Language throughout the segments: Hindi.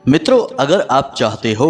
मित्रों, अगर आप चाहते हो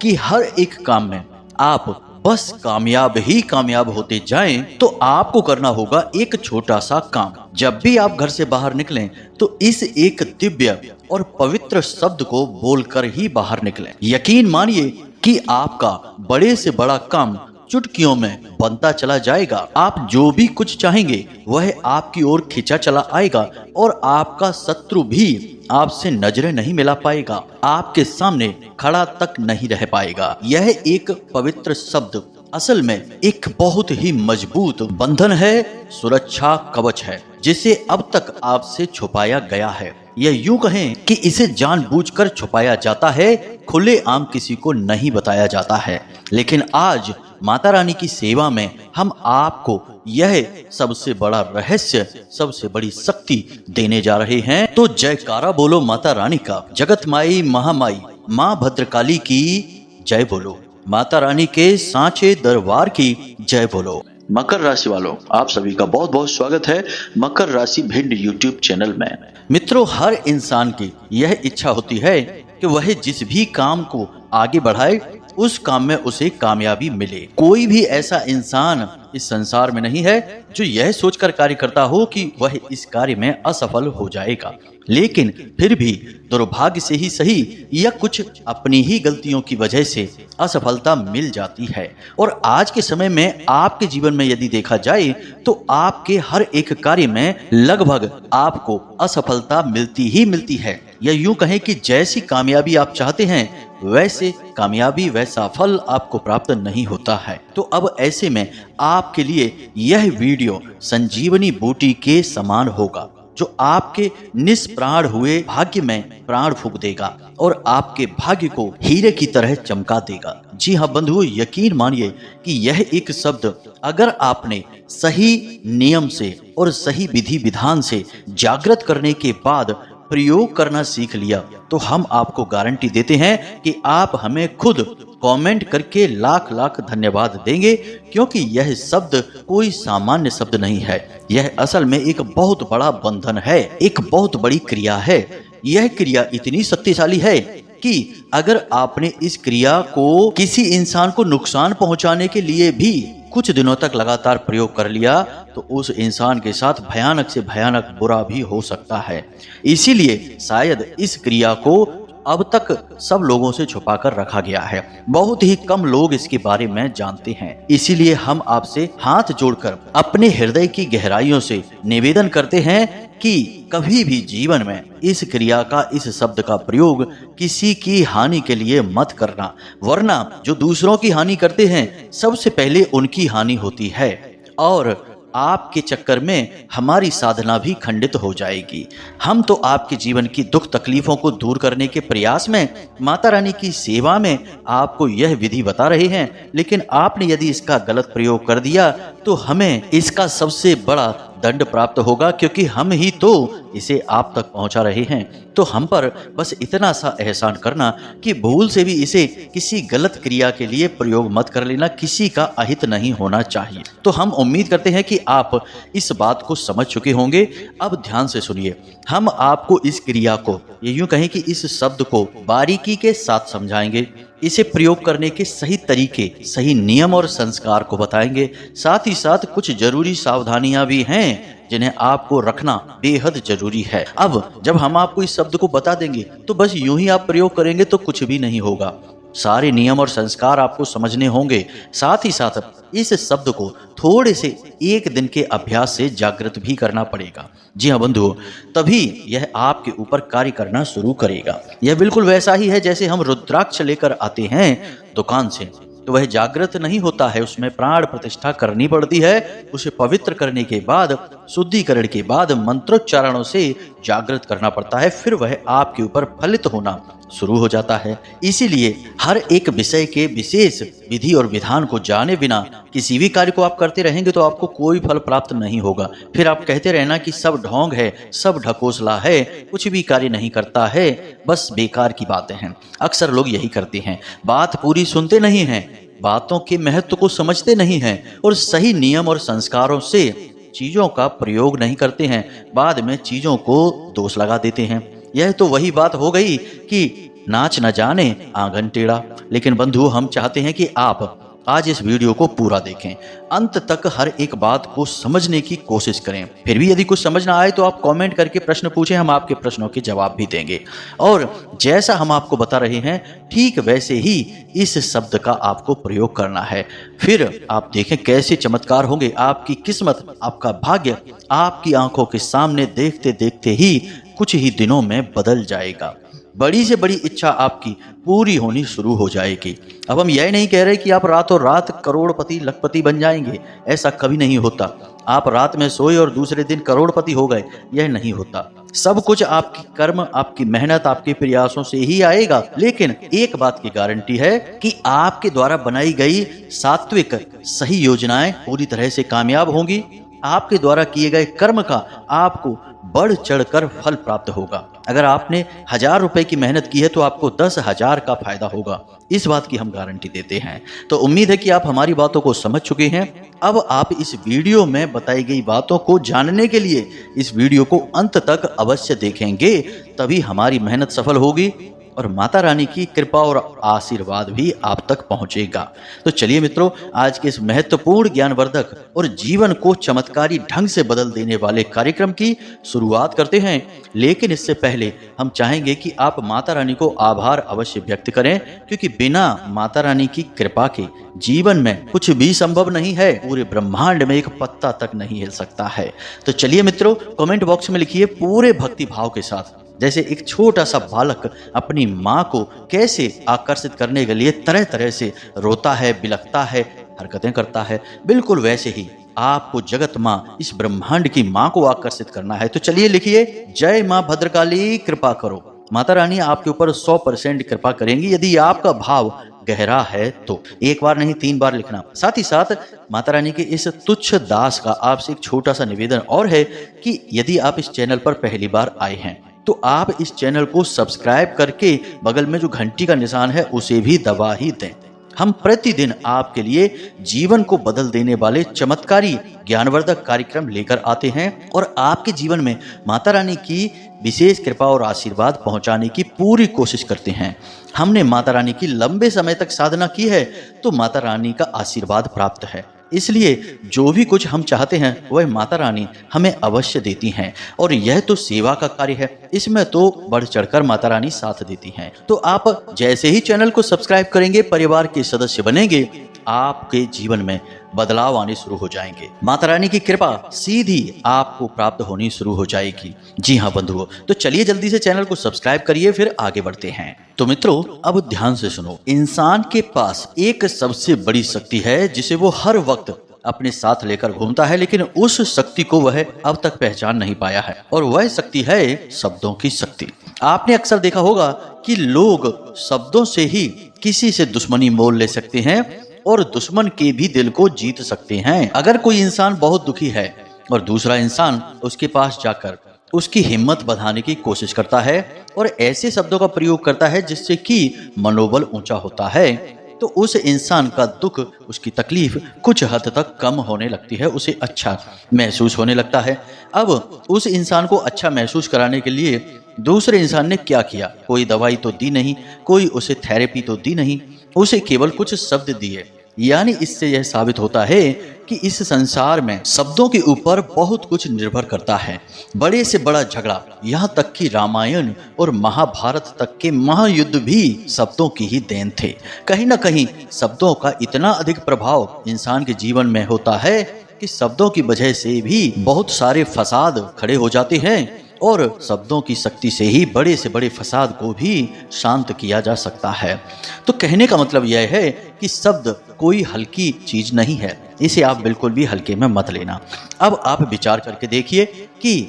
कि हर एक काम में आप बस कामयाब ही कामयाब होते जाएं, तो आपको करना होगा एक छोटा सा काम। जब भी आप घर से बाहर निकलें, तो इस एक दिव्य और पवित्र शब्द को बोलकर ही बाहर निकलें। यकीन मानिए कि आपका बड़े से बड़ा काम चुटकियों में बनता चला जाएगा। आप जो भी कुछ चाहेंगे वह आपकी ओर खिंचा चला आएगा और आपका शत्रु भी आपसे नजरें नहीं मिला पाएगा, आपके सामने खड़ा तक नहीं रह पाएगा। यह एक पवित्र शब्द असल में एक बहुत ही मजबूत बंधन है, सुरक्षा कवच है, जिसे अब तक आपसे छुपाया गया है। यह यूं कहें कि इसे जानबूझकर छुपाया जाता है, खुलेआम किसी को नहीं बताया जाता है। लेकिन आज माता रानी की सेवा में हम आपको यह सबसे बड़ा रहस्य, सबसे बड़ी शक्ति देने जा रहे हैं। तो जयकारा बोलो माता रानी का, जगत माई महामाई माँ भद्रकाली की जय बोलो, माता रानी के सांचे दरबार की जय बोलो। मकर राशि वालों, आप सभी का बहुत बहुत स्वागत है मकर राशि भिंड यूट्यूब चैनल में। मित्रों, हर इंसान की यह इच्छा होती है कि वह जिस भी काम को आगे बढ़ाए उस काम में उसे कामयाबी मिले। कोई भी ऐसा इंसान इस संसार में नहीं है जो यह सोचकर कार्य करता हो कि वह इस कार्य में असफल हो जाएगा। लेकिन फिर भी दुर्भाग्य से ही सही या कुछ अपनी ही गलतियों की वजह से असफलता मिल जाती है। और आज के समय में आपके जीवन में यदि देखा जाए तो आपके हर एक कार्य में लगभग आपको असफलता मिलती ही मिलती है। या यूं कहें कि जैसी कामयाबी आप चाहते हैं वैसे कामयाबी, वैसा फल आपको प्राप्त नहीं होता है। तो अब ऐसे में आपके लिए यह वीडियो संजीवनी बूटी के समान होगा, जो आपके निष्प्राण हुए भाग्य में प्राण फूंक देगा और आपके भाग्य को हीरे की तरह चमका देगा। जी हाँ बंधुओं, यकीन मानिए कि यह एक शब्द अगर आपने सही नियम से और सही विधि विधान से जागृत करने के बाद प्रयोग करना सीख लिया, तो हम आपको गारंटी देते हैं कि आप हमें खुद कमेंट करके लाख लाख धन्यवाद देंगे, क्योंकि यह शब्द कोई सामान्य शब्द नहीं है। यह असल में एक बहुत बड़ा बंधन है, एक बहुत बड़ी क्रिया है। यह क्रिया इतनी शक्तिशाली है कि अगर आपने इस क्रिया को किसी इंसान को नुकसान पहुंचाने के लिए भी कुछ दिनों तक लगातार प्रयोग कर लिया, तो उस इंसान के साथ भयानक से भयानक बुरा भी हो सकता है। इसीलिए शायद इस क्रिया को अब तक सब लोगों से छुपाकर रखा गया है। बहुत ही कम लोग इसके बारे में जानते हैं। इसीलिए हम आपसे हाथ जोड़कर अपने हृदय की गहराइयों से निवेदन करते हैं कि कभी भी जीवन में इस क्रिया का, इस शब्द का प्रयोग किसी की हानि के लिए मत करना, वरना जो दूसरों की हानि करते हैं सबसे पहले उनकी हानि होती है और आपके चक्कर में हमारी साधना भी खंडित हो जाएगी। हम तो आपके जीवन की दुख तकलीफों को दूर करने के प्रयास में, माता रानी की सेवा में आपको यह विधि बता रहे हैं, लेकिन आपने यदि इसका गलत प्रयोग कर दिया तो हमें इसका सबसे बड़ा दंड प्राप्त होगा, क्योंकि हम ही तो इसे आप तक पहुंचा रहे हैं। तो हम पर बस इतना सा एहसान करना कि भूल से भी इसे किसी गलत क्रिया के लिए प्रयोग मत कर लेना, किसी का अहित नहीं होना चाहिए। तो हम उम्मीद करते हैं कि आप इस बात को समझ चुके होंगे। अब ध्यान से सुनिए, हम आपको इस क्रिया को, ये यूं कहें कि इस शब्द को बारीकी के साथ समझाएंगे, इसे प्रयोग करने के सही तरीके, सही नियम और संस्कार को बताएंगे। साथ ही साथ कुछ जरूरी सावधानियां भी हैं जिन्हें आपको रखना बेहद जरूरी है। अब जब हम आपको इस शब्द को बता देंगे तो बस यूं ही आप प्रयोग करेंगे तो कुछ भी नहीं होगा। सारे नियम और संस्कार आपको समझने होंगे। साथ ही साथ इस शब्द को थोड़े से एक दिन के अभ्यास से जागृत भी करना पड़ेगा। जी हाँ बंधुओं, तभी यह आपके ऊपर कार्य करना शुरू करेगा। यह बिल्कुल वैसा ही है जैसे हम रुद्राक्ष लेकर आते हैं दुकान से, तो वह जागृत नहीं होता है, उसमें प्राण प्रतिष्ठा करनी पड़ती है। उसे पवित्र करने के बाद, शुद्धिकरण के बाद मंत्रोच्चारणों से जागृत करना पड़ता है, फिर वह आपके ऊपर फलित होना शुरू हो जाता है। इसीलिए हर एक विषय के विशेष विधि और विधान को जाने बिना किसी भी कार्य को आप करते रहेंगे तो आपको कोई फल प्राप्त नहीं होगा। फिर आप कहते रहना कि सब ढोंग है, सब ढकोसला है, कुछ भी कार्य नहीं करता है, बस बेकार की बातें हैं। अक्सर लोग यही करते हैं, बात पूरी सुनते नहीं हैं, बातों के महत्व को समझते नहीं हैं और सही नियम और संस्कारों से चीजों का प्रयोग नहीं करते हैं। बाद में चीजों को दोष लगा देते हैं। यह तो वही बात हो गई कि नाच न जाने आंगन टेढ़ा। लेकिन बंधु, हम चाहते हैं कि आप आज इस वीडियो को पूरा देखें, अंत तक हर एक बात को समझने की कोशिश करें। फिर भी यदि कुछ समझ ना आए तो आप कमेंट करके प्रश्न पूछें, हम आपके प्रश्नों के जवाब भी देंगे। और जैसा हम आपको बता रहे हैं ठीक वैसे ही इस शब्द का आपको प्रयोग करना है। फिर आप देखें कैसे चमत्कार होंगे। आपकी किस्मत, आपका भाग्य आपकी आंखों के सामने देखते देखते ही कुछ ही दिनों में बदल जाएगा। बड़ी से बड़ी इच्छा आपकी पूरी होनी शुरू हो जाएगी। अब हम यह नहीं कह रहे कि आप रातों रात करोड़पति लखपति बन जाएंगे, ऐसा कभी नहीं होता। आप रात में सोए और दूसरे दिन करोड़पति हो गए, यह नहीं होता। सब कुछ आपकी कर्म, आपकी मेहनत, आपके प्रयासों से ही आएगा। लेकिन एक बात की गारंटी है कि आपके द्वारा बनाई गई सात्विक सही योजनाएं पूरी तरह से कामयाब होंगी। आपके द्वारा किए गए कर्म का आपको बढ़ चढ़कर फल प्राप्त होगा। अगर आपने 1000 रुपए की मेहनत की है तो आपको 10,000 का फायदा होगा। इस बात की हम गारंटी देते हैं। तो उम्मीद है कि आप हमारी बातों को समझ चुके हैं। अब आप इस वीडियो में बताई गई बातों को जानने के लिए इस वीडियो को अंत तक अवश्य देखेंगे, तभी हमारी मेहनत सफल होगी और माता रानी की कृपा और आशीर्वाद भी आप तक पहुंचेगा। तो चलिए मित्रों, आज के इस महत्वपूर्ण ज्ञानवर्धक और जीवन को चमत्कारी ढंग से बदल देने वाले कार्यक्रम की शुरुआत करते हैं। लेकिन इससे पहले हम चाहेंगे कि आप माता रानी को आभार अवश्य व्यक्त करें, क्योंकि बिना माता रानी की कृपा के जीवन में कुछ भी संभव नहीं है। पूरे ब्रह्मांड में एक पत्ता तक नहीं हिल सकता है। तो चलिए मित्रों, कमेंट बॉक्स में लिखिए पूरे भक्ति भाव के साथ, जैसे एक छोटा सा बालक अपनी माँ को कैसे आकर्षित करने के लिए तरह तरह से रोता है, बिलखता है, हरकतें करता है, बिल्कुल वैसे ही आपको जगत माँ, इस ब्रह्मांड की माँ को आकर्षित करना है। तो चलिए लिखिए, जय माँ भद्रकाली कृपा करो। माता रानी आपके ऊपर 100% कृपा करेंगी यदि आपका भाव गहरा है तो। एक बार नहीं 3 बार लिखना। साथ ही साथ माता रानी के इस तुच्छ दास का आपसे एक छोटा सा निवेदन और है कि यदि आप इस चैनल पर पहली बार आए हैं तो आप इस चैनल को सब्सक्राइब करके बगल में जो घंटी का निशान है उसे भी दबा ही दें। हम प्रतिदिन आपके लिए जीवन को बदल देने वाले चमत्कारी ज्ञानवर्धक कार्यक्रम लेकर आते हैं और आपके जीवन में माता रानी की विशेष कृपा और आशीर्वाद पहुंचाने की पूरी कोशिश करते हैं। हमने माता रानी की लंबे समय तक साधना की है तो माता रानी का आशीर्वाद प्राप्त है। इसलिए जो भी कुछ हम चाहते हैं वह माता रानी हमें अवश्य देती हैं। और यह तो सेवा का कार्य है, इसमें तो बढ़ चढ़कर माता रानी साथ देती हैं। तो आप जैसे ही चैनल को सब्सक्राइब करेंगे, परिवार के सदस्य बनेंगे, आपके जीवन में बदलाव आने शुरू हो जाएंगे। माता रानी की कृपा सीधी आपको प्राप्त होनी शुरू हो जाएगी। जी हाँ बंधुओं, तो चलिए जल्दी से चैनल को सब्सक्राइब करिए, फिर आगे बढ़ते हैं। तो मित्रों, अब ध्यान से सुनो। इंसान के पास एक सबसे बड़ी शक्ति है जिसे वो हर वक्त अपने साथ लेकर घूमता है, लेकिन उस शक्ति को वह अब तक पहचान नहीं पाया है, और वह शक्ति है शब्दों की शक्ति। आपने अक्सर देखा होगा कि लोग शब्दों से ही किसी से दुश्मनी मोल ले सकते हैं और दुश्मन के भी दिल को जीत सकते हैं। अगर कोई इंसान बहुत दुखी है और दूसरा इंसान उसके पास जाकर उसकी हिम्मत बढ़ाने की कोशिश करता है और ऐसे शब्दों का प्रयोग करता है जिससे कि मनोबल ऊंचा होता है, तो उस इंसान का दुख, उसकी तकलीफ कुछ हद तक कम होने लगती है, उसे अच्छा महसूस होने लगता है। अब उस इंसान को अच्छा महसूस कराने के लिए दूसरे इंसान ने क्या किया? कोई दवाई तो दी नहीं, कोई उसे थेरेपी तो दी नहीं, उसे केवल कुछ शब्द दिए। यानी इससे यह साबित होता है कि इस संसार में शब्दों के ऊपर बहुत कुछ निर्भर करता है। बड़े से बड़ा झगड़ा, यहाँ तक कि रामायण और महाभारत तक के महायुद्ध भी शब्दों की ही देन थे। कहीं ना कहीं शब्दों का इतना अधिक प्रभाव इंसान के जीवन में होता है कि शब्दों की वजह से भी बहुत सारे फसाद खड़े हो जाते हैं, और शब्दों की शक्ति से ही बड़े से बड़े फसाद को भी शांत किया जा सकता है। तो कहने का मतलब यह है कि शब्द कोई हल्की चीज नहीं है, इसे आप बिल्कुल भी हल्के में मत लेना। अब आप विचार करके देखिए कि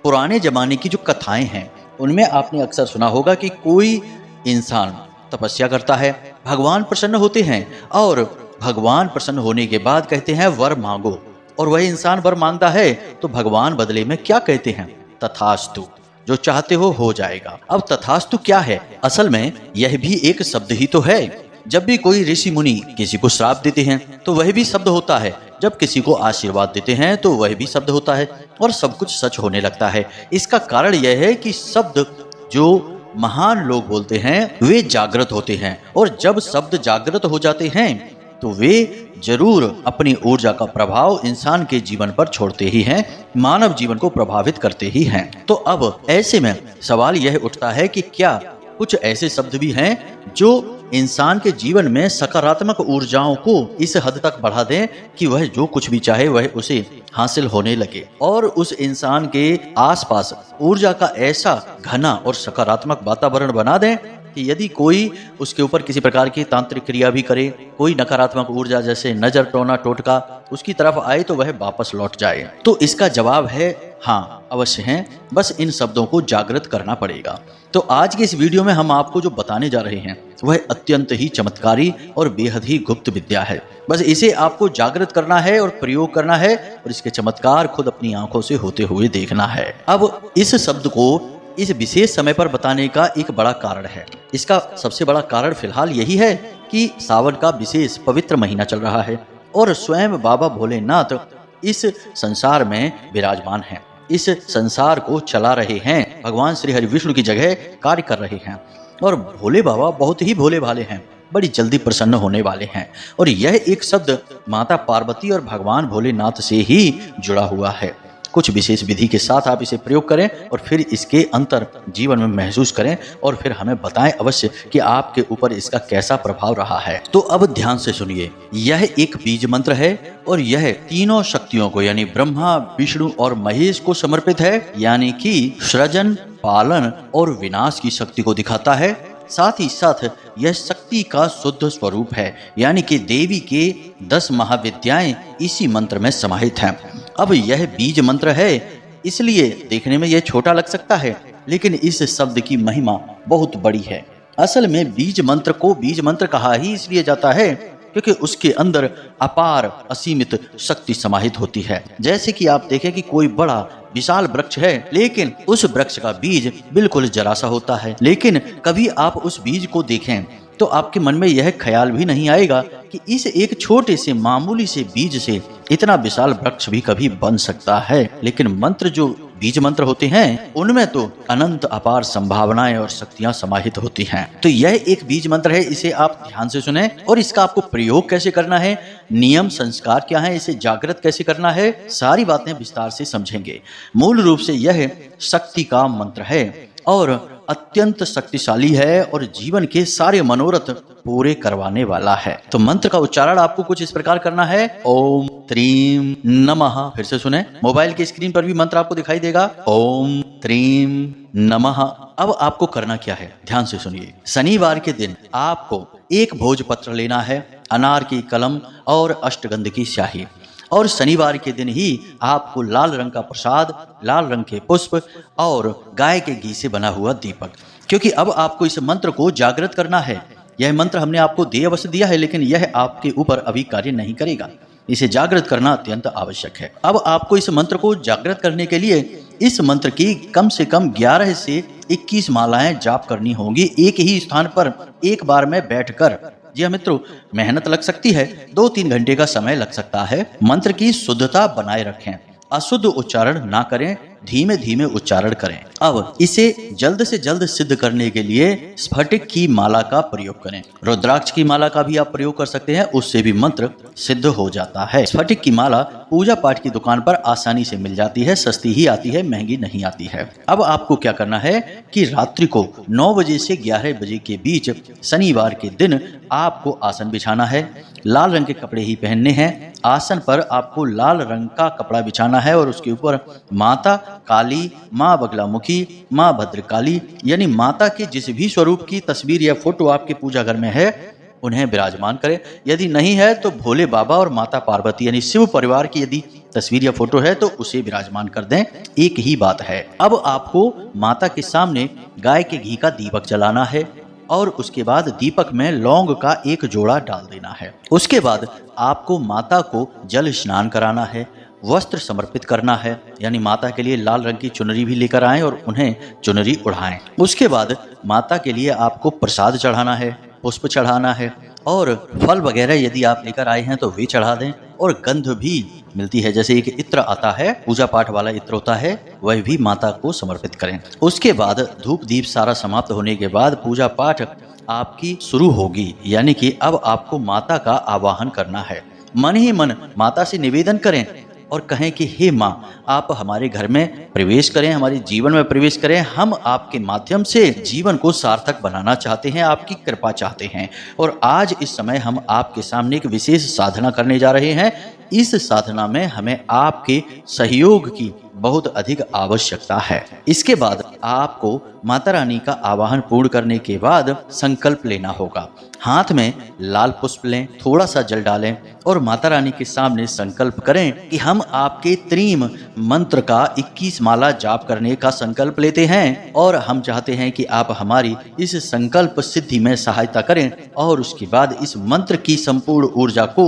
पुराने जमाने की जो कथाएं हैं उनमें आपने अक्सर सुना होगा कि कोई इंसान तपस्या करता है, भगवान प्रसन्न होते हैं और भगवान प्रसन्न होने के बाद कहते हैं वर मांगो, और वह इंसान वर मांगता है तो भगवान बदले में क्या कहते हैं? तथास्तु, जो चाहते हो जाएगा। अब तथास्तु क्या है? असल में यह भी एक शब्द ही तो है। जब भी कोई ऋषि मुनि किसी को श्राप देते हैं तो वह भी शब्द होता है, जब किसी को आशीर्वाद देते हैं तो वह भी शब्द होता है, और सब कुछ सच होने लगता है। इसका कारण यह है कि शब्द जो महान लोग बोलते हैं वे जागृत होते हैं, और जब शब्द जागृत हो जाते हैं तो वे जरूर अपनी ऊर्जा का प्रभाव इंसान के जीवन पर छोड़ते ही हैं, मानव जीवन को प्रभावित करते ही हैं। तो अब ऐसे में सवाल यह उठता है कि क्या कुछ ऐसे शब्द भी हैं जो इंसान के जीवन में सकारात्मक ऊर्जाओं को इस हद तक बढ़ा दें कि वह जो कुछ भी चाहे वह उसे हासिल होने लगे, और उस इंसान के आसपास ऊर्जा का ऐसा घना और सकारात्मक वातावरण बना दें कि यदि कोई उसके ऊपर किसी प्रकार की तांत्रिक क्रिया भी करे, कोई नकारात्मक ऊर्जा जैसे नजर, टोना, टोटका उसकी तरफ आए तो वह वापस लौट जाए। तो इसका जवाब है हाँ, अवश्य है, बस इन शब्दों को जागृत करना पड़ेगा। तो आज की इस वीडियो में हम आपको जो बताने जा रहे हैं वह अत्यंत ही चमत्कारी और बेहद ही गुप्त विद्या है। बस इसे आपको जागृत करना है और प्रयोग करना है, और इसके चमत्कार खुद अपनी आंखों से होते हुए देखना है। अब इस शब्द को इस विशेष समय पर बताने का एक बड़ा कारण है। इसका सबसे बड़ा कारण फिलहाल यही है कि सावन का विशेष पवित्र महीना चल रहा है और स्वयं बाबा भोलेनाथ इस संसार में विराजमान हैं, इस संसार को चला रहे हैं, भगवान श्री हरि विष्णु की जगह कार्य कर रहे हैं। और भोले बाबा बहुत ही भोले भाले हैं, बड़ी जल्दी प्रसन्न होने वाले हैं, और यह एक शब्द माता पार्वती और भगवान भोलेनाथ से ही जुड़ा हुआ है। कुछ विशेष विधि के साथ आप इसे प्रयोग करें और फिर इसके अंतर जीवन में महसूस करें, और फिर हमें बताएं अवश्य कि आपके ऊपर इसका कैसा प्रभाव रहा है। तो अब ध्यान से सुनिए, यह एक बीज मंत्र है और यह तीनों शक्तियों को यानी ब्रह्मा, विष्णु और महेश को समर्पित है, यानी कि सृजन, पालन और विनाश की शक्ति को दिखाता है। साथ ही साथ यह शक्ति का शुद्ध स्वरूप है, यानी कि देवी के 10 महाविद्याएं इसी मंत्र में समाहित हैं। अब यह बीज मंत्र है, इसलिए देखने में यह छोटा लग सकता है, लेकिन इस शब्द की महिमा बहुत बड़ी है। असल में बीज मंत्र को बीज मंत्र कहा ही इसलिए जाता है क्योंकि उसके अंदर अपार असीमित शक्ति समाहित होती है। जैसे कि आप देखें कि कोई बड़ा विशाल वृक्ष है, लेकिन उस वृक्ष का बीज बिल्कुल जरा सा होता है, लेकिन कभी आप उस बीज को देखें तो आपके मन में यह ख्याल भी नहीं आएगा कि इस एक छोटे से मामूली से बीज से इतना विशाल वृक्ष भी कभी बन सकता है। लेकिन मंत्र जो बीज मंत्र होते हैं उनमें तो अनंत अपार संभावनाएं और शक्तियां समाहित होती हैं। तो यह एक बीज मंत्र है, इसे आप ध्यान से सुने, और इसका आपको प्रयोग कैसे करना है, नियम संस्कार क्या है, इसे जागृत कैसे करना है, सारी बातें विस्तार से समझेंगे। मूल रूप से यह शक्ति का मंत्र है और अत्यंत शक्तिशाली है और जीवन के सारे मनोरथ पूरे करवाने वाला है। तो मंत्र का उच्चारण आपको कुछ इस प्रकार करना है, ओम त्रीम नमः। फिर से सुने, मोबाइल की स्क्रीन पर भी मंत्र आपको दिखाई देगा, ओम त्रीम नमः। अब आपको करना क्या है, ध्यान से सुनिए। शनिवार के दिन आपको एक भोजपत्र लेना है, अनार की कलम और अष्टगंध की स्याही, और शनिवार के दिन ही आपको लाल रंग का प्रसाद, लाल रंग के पुष्प और गाय के घी से बना हुआ दीपक, क्योंकि अब आपको इस मंत्र को जागृत करना है। यह मंत्र हमने आपको दे अवश्य दिया है, लेकिन यह आपके ऊपर अभी कार्य नहीं करेगा, इसे जागृत करना अत्यंत आवश्यक है। अब आपको इस मंत्र को जागृत करने के लिए इस मंत्र की कम से कम 11 से 21 मालाएं जाप करनी होंगी, एक ही स्थान पर एक बार में बैठकर। जी हाँ मित्रों, मेहनत लग सकती है, 2-3 घंटे का समय लग सकता है। मंत्र की शुद्धता बनाए रखें, अशुद्ध उच्चारण ना करें, धीमे धीमे उच्चारण करें। अब इसे जल्द से जल्द सिद्ध करने के लिए स्फटिक की माला का प्रयोग करें। रुद्राक्ष की माला का भी आप प्रयोग कर सकते हैं, उससे भी मंत्र सिद्ध हो जाता है। स्फटिक की माला पूजा पाठ की दुकान पर आसानी से मिल जाती है, सस्ती ही आती है, महंगी नहीं आती है। अब आपको क्या करना है कि रात्रि को 9 बजे से 11 बजे के बीच शनिवार के दिन आपको आसन बिछाना है, लाल रंग के कपड़े ही पहनने हैं। आसन पर आपको लाल रंग का कपड़ा बिछाना है और उसके ऊपर माता काली, माँ बगलामुखी, माँ भद्रकाली यानी माता के जिस भी स्वरूप की तस्वीर या फोटो आपके पूजा घर में है उन्हें विराजमान करें। यदि नहीं है तो भोले बाबा और माता पार्वती यानी शिव परिवार की यदि तस्वीर या फोटो है तो उसे विराजमान कर दें, एक ही बात है। अब आपको माता के सामने गाय के घी का दीपक जलाना है और उसके बाद दीपक में लौंग का एक जोड़ा डाल देना है। उसके बाद आपको माता को जल स्नान कराना है, वस्त्र समर्पित करना है, यानी माता के लिए लाल रंग की चुनरी भी लेकर आएं और उन्हें चुनरी उड़ाएं। उसके बाद माता के लिए आपको प्रसाद चढ़ाना है, पुष्प चढ़ाना है और फल वगैरह यदि आप लेकर आए हैं तो वे चढ़ा दें और गंध भी मिलती है, जैसे एक इत्र आता है, पूजा पाठ वाला इत्र होता है, वह भी माता को समर्पित करें। उसके बाद धूप दीप सारा समाप्त होने के बाद पूजा पाठ आपकी शुरू होगी, यानी कि अब आपको माता का आवाहन करना है। मन ही मन माता से निवेदन करें और कहें कि हे माँ, आप हमारे घर में प्रवेश करें, हमारे जीवन में प्रवेश करें। हम आपके माध्यम से जीवन को सार्थक बनाना चाहते हैं, आपकी कृपा चाहते हैं। और आज इस समय हम आपके सामने एक विशेष साधना करने जा रहे हैं। इस साधना में हमें आपके सहयोग की बहुत अधिक आवश्यकता है। इसके बाद आपको माता रानी का आवाहन पूर्ण करने के बाद संकल्प लेना होगा। हाथ में लाल पुष्प लें, थोड़ा सा जल डालें और माता रानी के सामने संकल्प करें कि हम आपके त्रीम मंत्र का 21 माला जाप करने का संकल्प लेते हैं और हम चाहते हैं कि आप हमारी इस संकल्प सिद्धि में सहायता करें और उसके बाद इस मंत्र की संपूर्ण ऊर्जा को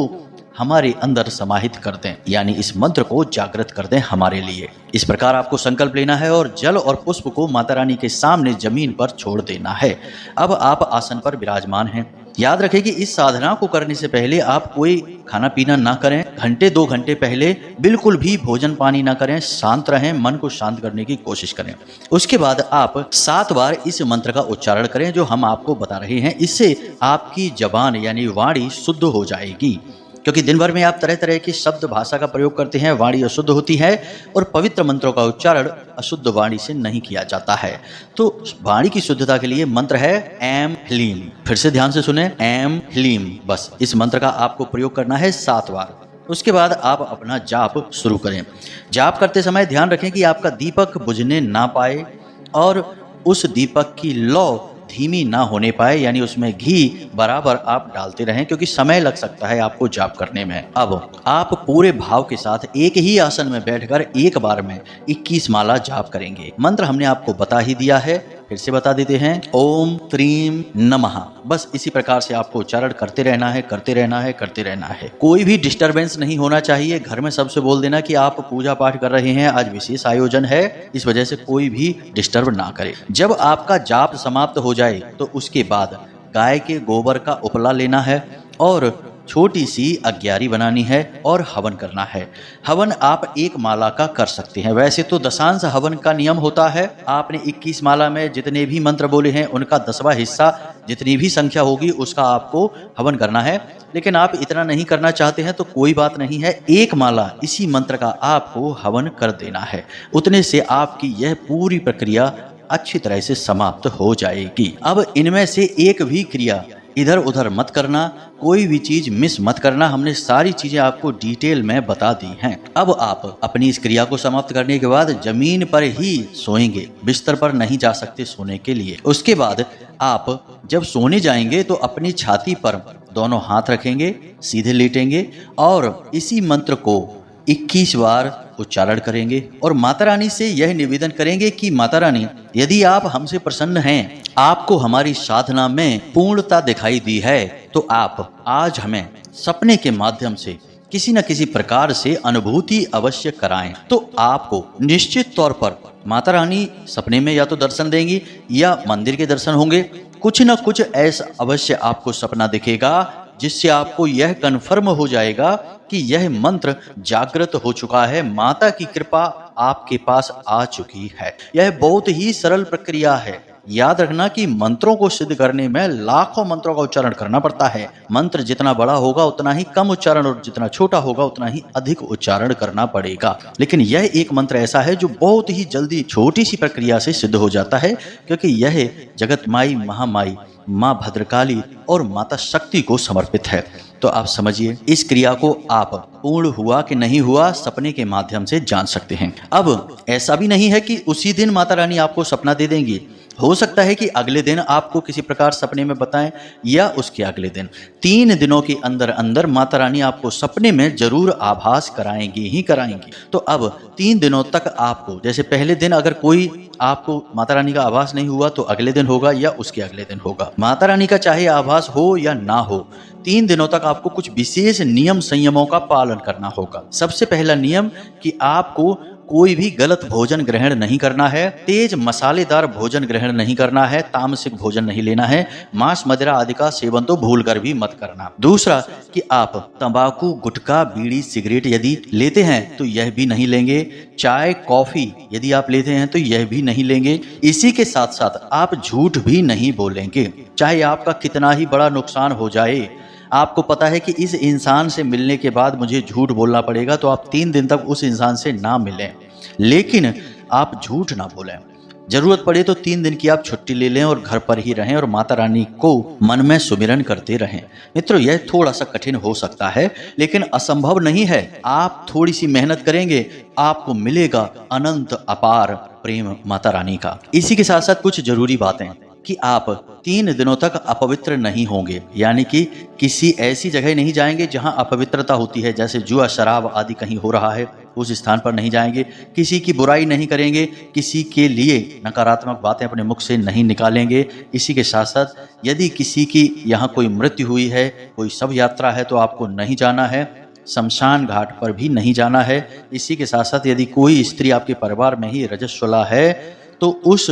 हमारे अंदर समाहित कर दें, यानी इस मंत्र को जागृत कर दें हमारे लिए। इस प्रकार आपको संकल्प लेना है और जल और पुष्प को माता रानी के सामने जमीन पर छोड़ देना है। अब आप आसन पर विराजमान हैं। याद रखें कि इस साधना को करने से पहले आप कोई खाना पीना ना करें। घंटे 2 घंटे पहले बिल्कुल भी भोजन पानी ना करें, शांत रहें, मन को शांत करने की कोशिश करें। उसके बाद आप 7 बार इस मंत्र का उच्चारण करें जो हम आपको बता रहे हैं। इससे आपकी जबान यानी वाणी शुद्ध हो जाएगी, क्योंकि दिन भर में आप तरह तरह की शब्द भाषा का प्रयोग करते हैं, वाणी अशुद्ध होती है और पवित्र मंत्रों का उच्चारण अशुद्ध वाणी से नहीं किया जाता है। तो वाणी की शुद्धता के लिए मंत्र है ऐम ह्लीम। फिर से ध्यान से सुने, ऐम ह्लीम। बस इस मंत्र का आपको प्रयोग करना है 7 बार। उसके बाद आप अपना जाप शुरू करें। जाप करते समय ध्यान रखें कि आपका दीपक बुझने ना पाए और उस दीपक की लौ धीमी ना होने पाए, यानी उसमें घी बराबर आप डालते रहें, क्योंकि समय लग सकता है आपको जाप करने में। अब आप पूरे भाव के साथ एक ही आसन में बैठकर एक बार में 21 माला जाप करेंगे। मंत्र हमने आपको बता ही दिया है, फिर से बता देते हैं, ओम त्रीम नमः। बस इसी प्रकार से आपको उच्चारण करते रहना है, करते रहना है, करते रहना है। कोई भी डिस्टरबेंस नहीं होना चाहिए। घर में सबसे बोल देना कि आप पूजा पाठ कर रहे हैं, आज विशेष आयोजन है, इस वजह से कोई भी डिस्टर्ब ना करे। जब आपका जाप समाप्त हो जाए तो उसके बाद गाय के गोबर का उपला लेना है और छोटी सी अग्यारी बनानी है और हवन करना है। हवन आप 1 माला का कर सकते हैं। वैसे तो दशांश हवन का नियम होता है। आपने 21 माला में जितने भी मंत्र बोले हैं उनका 10वां हिस्सा, जितनी भी संख्या होगी उसका आपको हवन करना है। लेकिन आप इतना नहीं करना चाहते हैं तो कोई बात नहीं है, 1 माला इसी मंत्र का आपको हवन कर देना है। उतने से आपकी यह पूरी प्रक्रिया अच्छी तरह से समाप्त हो जाएगी। अब इनमें से एक भी क्रिया इधर उधर मत करना, कोई भी चीज मिस मत करना। हमने सारी चीजें आपको डिटेल में बता दी हैं। अब आप अपनी इस क्रिया को समाप्त करने के बाद जमीन पर ही सोएंगे, बिस्तर पर नहीं जा सकते सोने के लिए। उसके बाद आप जब सोने जाएंगे तो अपनी छाती पर दोनों हाथ रखेंगे, सीधे लेटेंगे और इसी मंत्र को 21 बार उच्चारण करेंगे और माता रानी से यह निवेदन करेंगे कि माता रानी, यदि आप हमसे प्रसन्न हैं, आपको हमारी साधना में पूर्णता दिखाई दी है, तो आप आज हमें सपने के माध्यम से किसी न किसी प्रकार से अनुभूति अवश्य कराएं। तो आपको निश्चित तौर पर माता रानी सपने में या तो दर्शन देंगी या मंदिर के दर्शन होंगे। कुछ न कुछ ऐसा अवश्य आपको सपना दिखेगा जिससे आपको यह कन्फर्म हो जाएगा कि यह मंत्र जागृत हो चुका है, माता की कृपा आपके पास आ चुकी है। यह बहुत ही सरल प्रक्रिया है। याद रखना कि मंत्रों को सिद्ध करने में लाखों मंत्रों का उच्चारण करना पड़ता है। मंत्र जितना बड़ा होगा उतना ही कम उच्चारण और जितना छोटा होगा उतना ही अधिक उच्चारण करना पड़ेगा। लेकिन यह एक मंत्र ऐसा है जो बहुत ही जल्दी छोटी सी प्रक्रिया से सिद्ध हो जाता है, क्योंकि यह जगत माई, महामाई, माँ भद्रकाली और माता शक्ति को समर्पित है। तो आप समझिए, इस क्रिया को आप पूर्ण हुआ कि नहीं हुआ सपने के माध्यम से जान सकते हैं। अब ऐसा भी नहीं है कि उसी दिन माता रानी आपको सपना दे देंगी। हो सकता है कि अगले दिन आपको किसी प्रकार सपने में बताएं या उसके अगले दिन। 3 दिनों के अंदर अंदर माता रानी आपको सपने में जरूर आभास कराएंगी ही कराएंगी। तो अब 3 दिनों तक आपको, जैसे पहले दिन अगर कोई आपको माता रानी का आभास नहीं हुआ तो अगले दिन होगा या उसके अगले दिन होगा। माता रानी का चाहे आभास हो या ना हो, 3 दिनों तक आपको कुछ विशेष नियम संयमों का पालन करना होगा। सबसे पहला नियम कि आपको कोई भी गलत भोजन ग्रहण नहीं करना है, तेज मसालेदार भोजन ग्रहण नहीं करना है, तामसिक भोजन नहीं लेना है, मांस मदिरा आदि का सेवन तो भूलकर भी मत करना। दूसरा कि आप तंबाकू, गुटखा, बीड़ी, सिगरेट यदि लेते हैं तो यह भी नहीं लेंगे। चाय, कॉफी यदि आप लेते हैं तो यह भी नहीं लेंगे। इसी के साथ साथ आप झूठ भी नहीं बोलेंगे, चाहे आपका कितना ही बड़ा नुकसान हो जाए। आपको पता है कि इस इंसान से मिलने के बाद मुझे झूठ बोलना पड़ेगा, तो आप 3 दिन तक उस इंसान से ना मिलें, लेकिन आप झूठ ना बोलें। जरूरत पड़े तो 3 दिन की आप छुट्टी ले लें और घर पर ही रहें और माता रानी को मन में सुमिरन करते रहें। मित्रों, यह थोड़ा सा कठिन हो सकता है, लेकिन असंभव नहीं है। आप थोड़ी सी मेहनत करेंगे, आपको मिलेगा अनंत अपार प्रेम माता रानी का। इसी के साथ साथ कुछ जरूरी बातें कि आप 3 दिनों तक अपवित्र नहीं होंगे, यानी कि किसी ऐसी जगह नहीं जाएंगे जहां अपवित्रता होती है, जैसे जुआ, शराब आदि कहीं हो रहा है, उस स्थान पर नहीं जाएंगे। किसी की बुराई नहीं करेंगे, किसी के लिए नकारात्मक बातें अपने मुख से नहीं निकालेंगे। इसी के साथ साथ यदि किसी की यहाँ कोई मृत्यु हुई है, कोई शव यात्रा है, तो आपको नहीं जाना है। शमशान घाट पर भी नहीं जाना है। इसी के साथ साथ यदि कोई स्त्री आपके परिवार में ही रजस्वला है तो उस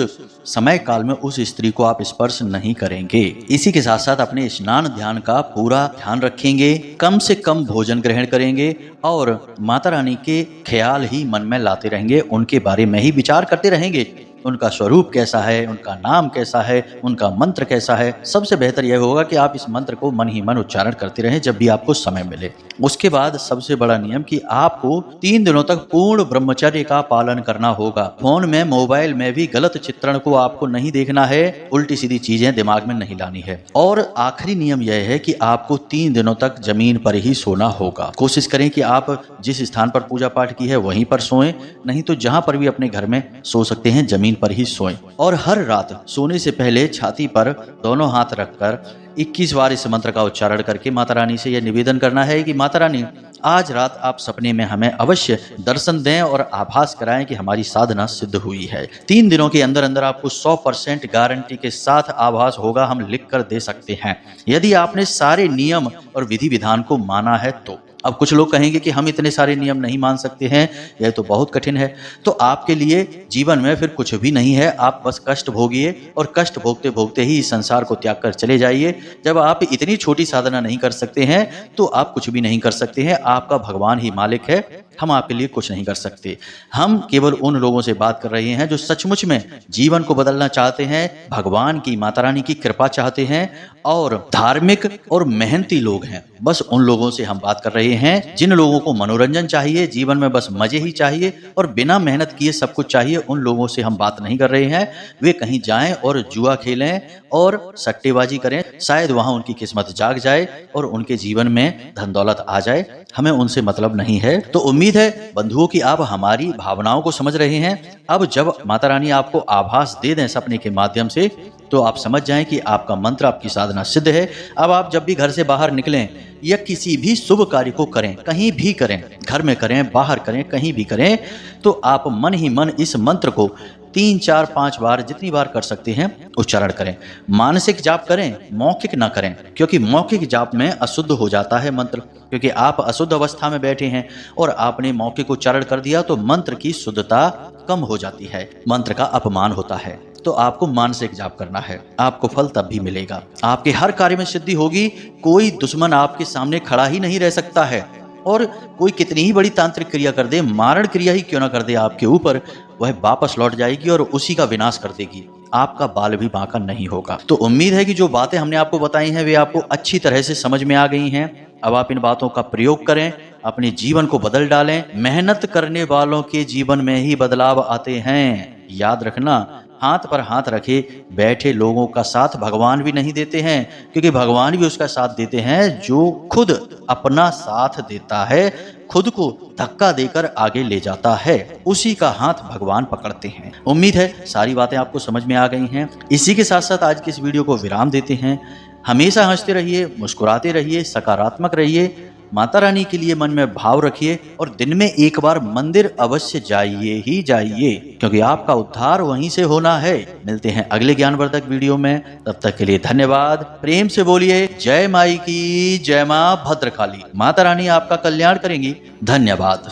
समय काल में उस स्त्री को आप स्पर्श नहीं करेंगे। इसी के साथ साथ अपने स्नान ध्यान का पूरा ध्यान रखेंगे, कम से कम भोजन ग्रहण करेंगे और माता रानी के ख्याल ही मन में लाते रहेंगे, उनके बारे में ही विचार करते रहेंगे। उनका स्वरूप कैसा है, उनका नाम कैसा है, उनका मंत्र कैसा है। सबसे बेहतर यह होगा कि आप इस मंत्र को मन ही मन उच्चारण करते रहें जब भी आपको समय मिले। उसके बाद सबसे बड़ा नियम कि आपको 3 दिनों तक पूर्ण ब्रह्मचर्य का पालन करना होगा। फोन में, मोबाइल में भी गलत चित्रण को आपको नहीं देखना है, उल्टी सीधी चीजें दिमाग में नहीं लानी है। और आखिरी नियम यह है कि आपको 3 दिनों तक जमीन पर ही सोना होगा। कोशिश करें कि आप जिस स्थान पर पूजा पाठ की है वहीं पर सोएं, नहीं तो जहां पर भी अपने घर में सो सकते हैं जमीन पर ही सोएं। और हर रात सोने से पहले छाती पर दोनों हाथ रखकर 21 बार इस मंत्र का उच्चारण करके माता रानी से यह निवेदन करना है कि माता रानी, आज रात आप सपने में हमें अवश्य दर्शन दें और आभास कराएं कि हमारी साधना सिद्ध हुई है। 3 दिनों के अंदर अंदर आपको 100% गारंटी के साथ आभास होगा, हम लिख कर दे सकते हैं, यदि आपने सारे नियम और विधि विधान को माना है तो। अब कुछ लोग कहेंगे कि हम इतने सारे नियम नहीं मान सकते हैं, यह तो बहुत कठिन है। तो आपके लिए जीवन में फिर कुछ भी नहीं है, आप बस कष्ट भोगिए और कष्ट भोगते भोगते ही इस संसार को त्याग कर चले जाइए। जब आप इतनी छोटी साधना नहीं कर सकते हैं तो आप कुछ भी नहीं कर सकते हैं। आपका भगवान ही मालिक है, हम आपके लिए कुछ नहीं कर सकते। हम केवल उन लोगों से बात कर रहे हैं जो सचमुच में जीवन को बदलना चाहते हैं, भगवान की, माता रानी की कृपा चाहते हैं और धार्मिक और मेहनती लोग हैं। बस उन लोगों से हम बात कर रहे हैं जिन लोगों को मनोरंजन चाहिए, जीवन में बस मजे ही चाहिए और बिना मेहनत किए सब कुछ चाहिए, उन लोगों से हम बात नहीं कर रहे हैं। वे कहीं जाएं और जुआ खेलें और सट्टेबाजी करें, शायद वहां उनकी किस्मत जाग जाए और उनके जीवन में धन दौलत आ जाए, हमें उनसे मतलब नहीं है। तो उम्मीद है बंधुओं कि आप हमारी भावनाओं को समझ रहे हैं। अब जब माता रानी आपको आभास दे दें सपने के माध्यम से, तो आप समझ जाएं कि आपका मंत्र, आपकी साधना सिद्ध है। अब आप जब भी घर से बाहर निकलें या किसी भी शुभ कार्य को करें, कहीं भी करें, घर में करें, बाहर करें, कहीं भी करें, तो आप मन ही मन इस मंत्र को 3, 4, 5 बार, जितनी बार कर सकते हैं उच्चारण करें। मानसिक जाप करें, मौखिक ना करें, क्योंकि मौखिक जाप में अशुद्ध हो जाता है मंत्र, क्योंकि आप अशुद्ध अवस्था में बैठे हैं और आपने मौखिक उच्चारण कर दिया तो मंत्र की शुद्धता कम हो जाती है, मंत्र का अपमान होता है। तो आपको मानसिक जाप करना है, आपको फल तब भी मिलेगा, आपके हर कार्य में सिद्धि होगी। कोई दुश्मन आपके सामने खड़ा ही नहीं रह सकता है, और कोई कितनी ही बड़ी तांत्रिक क्रिया कर दे, मारण क्रिया ही क्यों ना कर दे आपके ऊपर, वह वापस लौट जाएगी और उसी का विनाश कर देगी, आपका बाल भी बांका नहीं होगा। तो उम्मीद है कि जो बातें हमने आपको बताई हैं वे आपको अच्छी तरह से समझ में आ गई हैं। अब आप इन बातों का प्रयोग करें, अपने जीवन को बदल डालें। मेहनत करने वालों के जीवन में ही बदलाव आते हैं, याद रखना। हाथ पर हाथ रखे बैठे लोगों का साथ भगवान भी नहीं देते हैं, क्योंकि भगवान भी उसका साथ देते हैं जो खुद अपना साथ देता है, खुद को धक्का देकर आगे ले जाता है, उसी का हाथ भगवान पकड़ते हैं। उम्मीद है सारी बातें आपको समझ में आ गई हैं। इसी के साथ साथ आज की इस वीडियो को विराम देते हैं। हमेशा हंसते रहिए, मुस्कुराते रहिए, सकारात्मक रहिए, माता रानी के लिए मन में भाव रखिए और दिन में एक बार मंदिर अवश्य जाइए ही जाइए, क्योंकि आपका उद्धार वहीं से होना है। मिलते हैं अगले ज्ञानवर्धक वीडियो में, तब तक के लिए धन्यवाद। प्रेम से बोलिए जय माई की, जय मां भद्रकाली। माता रानी आपका कल्याण करेंगी। धन्यवाद।